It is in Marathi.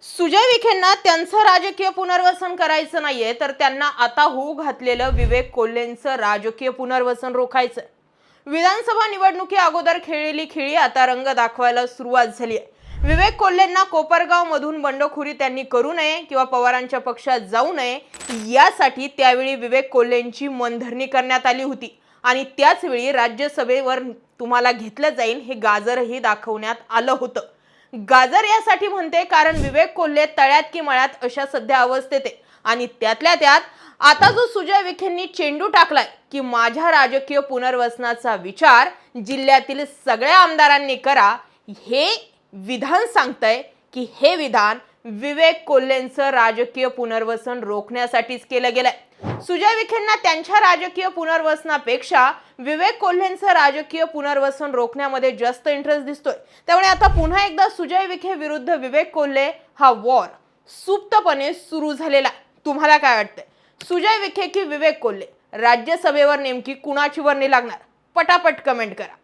सुजय विखेंना त्यांचं राजकीय पुनर्वसन करायचं नाहीये, तर त्यांना आता होऊ घातलेलं विवेक कोल्हेंचं राजकीय पुनर्वसन रोखायचं. विधानसभा निवडणुकी अगोदर खेळलेली खेळी आता रंग दाखवायला सुरुवात झाली आहे. विवेक कोल्हेंना कोपरगाव मधून बंडखोरी त्यांनी करू नये किंवा पवारांच्या पक्षात जाऊ नये, यासाठी त्यावेळी विवेक कोल्हेंची मनधरणी करण्यात आली होती आणि त्याच वेळी राज्यसभेवर तुम्हाला घेतलं जाईल हे गाजरही दाखवण्यात आलं होतं. गाजर यासाठी म्हणते कारण विवेक कोल्हे तळ्यात की मळ्यात अशा सध्या अवस्थेत आहे आणि त्यातल्या त्यात आता जो सुजय विखेंनी चेंडू टाकलाय की माझ्या राजकीय पुनर्वसनाचा विचार जिल्ह्यातील सगळ्या आमदारांनी करा, हे विधान सांगतंय की हे विधान विवेक कोल्हेंचं राजकीय पुनर्वसन रोखण्यासाठीच केलं गेलंय. सुजय विखेंना त्यांच्या राजकीय पुनर्वसनापेक्षा विवेक कोल्हेंचं राजकीय पुनर्वसन रोखण्यामध्ये जास्त इंटरेस्ट दिसतोय. त्यामुळे आता पुन्हा एकदा सुजय विखे विरुद्ध विवेक कोल्हे हा वॉर सुप्तपणे सुरू झालेला. तुम्हाला काय वाटतंय, सुजय विखे की विवेक कोल्हे राज्यसभेवर नेमकी कुणाची वर्णी लागणार? पटापट कमेंट करा.